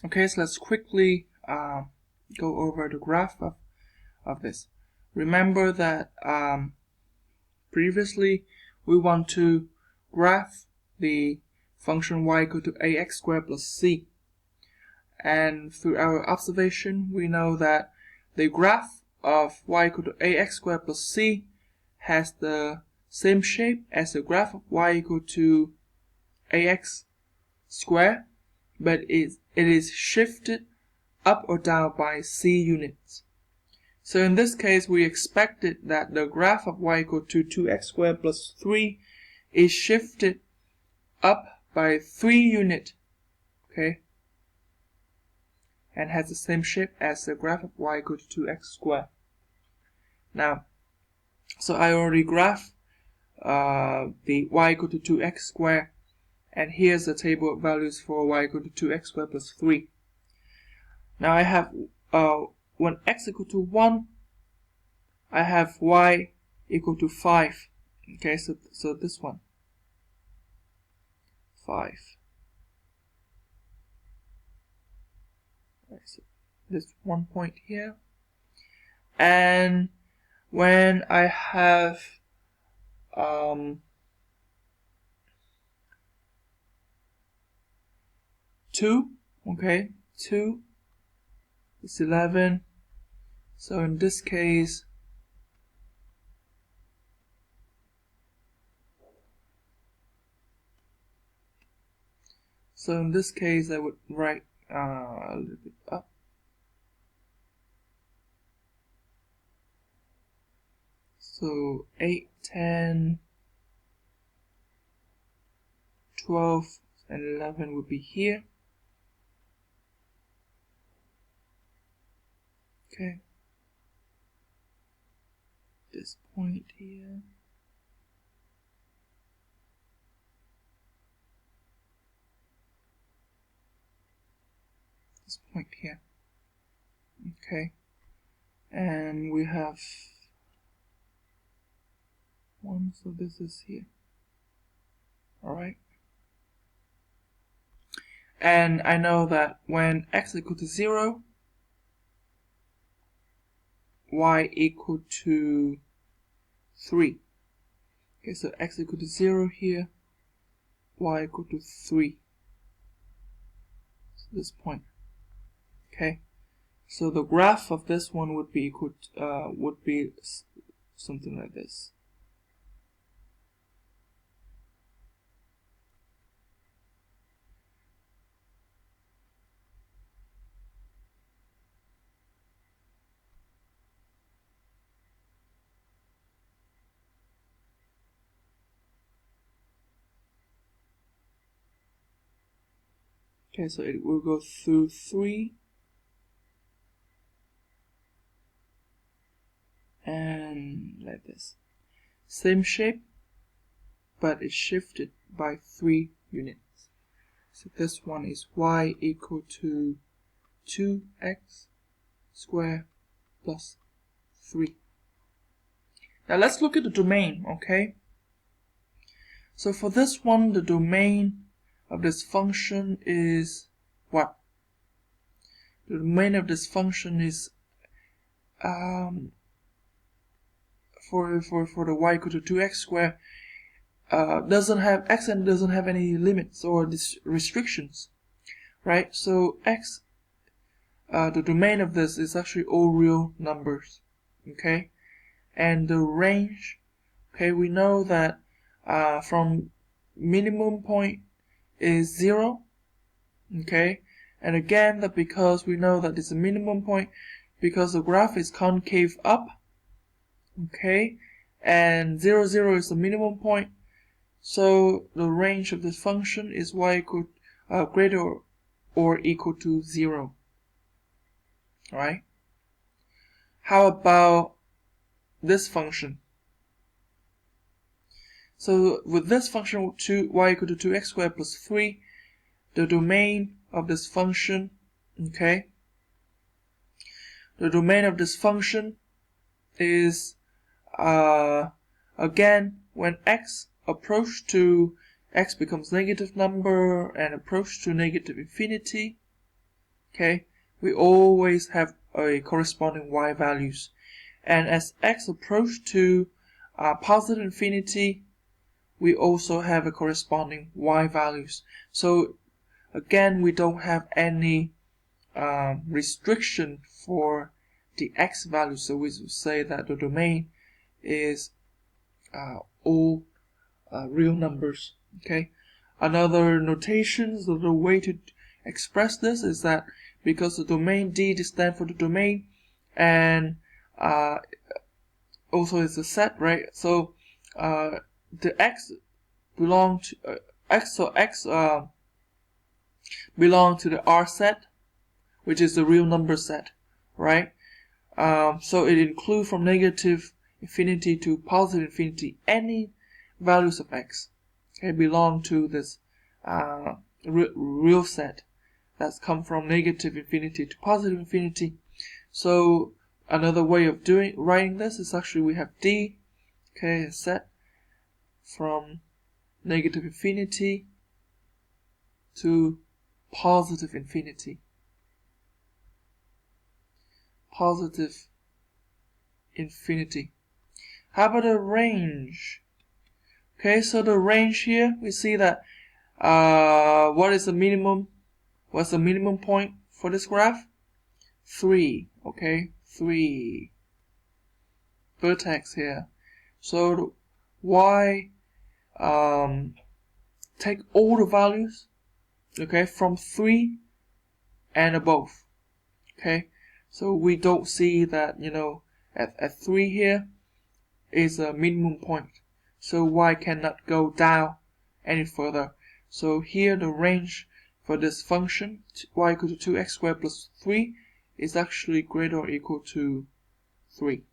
Okay, so let's quickly go over the graph of this. Remember that previously we want to graph the function y equal to ax squared plus c. And through our observation, we know that the graph of y equal to ax squared plus c has the same shape as the graph of y equal to ax squared, but it is shifted up or down by c units. So in this case, we expected that the graph of y equal to 2x squared plus 3 is shifted up by 3 units, okay, and has the same shape as the graph of y equal to 2x squared. Now, so I already graphed the y equal to 2x squared, and here's the table of values for y equal to 2x squared plus 3. Now I have when x equal to 1, I have y equal to 5. Okay, so this one, 5. Right, so this 1 point here. And when I have 2, okay, 2 is 11. So in this case, I would write a little bit up. So 8, 10, 12, and 11 would be here. Okay. This point here. This point here. Okay. And we have 1, so this is here. Alright. And I know that when x equal to 0, y equal to 3. Okay, so x equal to 0 here, y equal to 3. So this point. Okay, so the graph of this one would be equal to, would be something like this. Okay, so it will go through 3 and like this. Same shape, but it's shifted by 3 units. So this one is y equal to 2x squared plus 3. Now let's look at the domain, okay? So for this one, the domain of this function is what? The domain of this function is for the y equal to 2x squared doesn't have x and doesn't have any limits or restrictions, right? So x, the domain of this is actually all real numbers, okay? And the range, okay, we know that from minimum point is 0, okay, and again that because we know that it's a minimum point because the graph is concave up, okay, and 0, 0 is the minimum point, so the range of this function is y equal greater or equal to 0. Alright, how about this function? So with this function, y equal to 2x squared plus 3, the domain of this function, okay, the domain of this function is again when x approach to x becomes negative number and approach to negative infinity, okay, we always have a corresponding y values. And as x approach to positive infinity, we also have a corresponding y values. So again, we don't have any restriction for the x value. So we would say that the domain is all real numbers. Okay. Another notation, so the way to express this is that because the domain D stands for the domain, and also it's a set, right? So the x belong to x belong to the R set, which is the real number set, right? So it includes from negative infinity to positive infinity any values of x. Okay, belong to this real set that's come from negative infinity to positive infinity. So another way of writing this is actually we have D, okay, a set from negative infinity to positive infinity. Positive infinity. How about the range? Okay, so the range here, we see that what is the minimum? What's the minimum point for this graph? 3. Okay, 3 vertex here. So y take all the values, okay, from 3 and above. Okay, so we don't see that, you know, at 3 here is a minimum point. So y cannot go down any further. So here the range for this function y equal to 2x squared plus 3 is actually greater or equal to 3.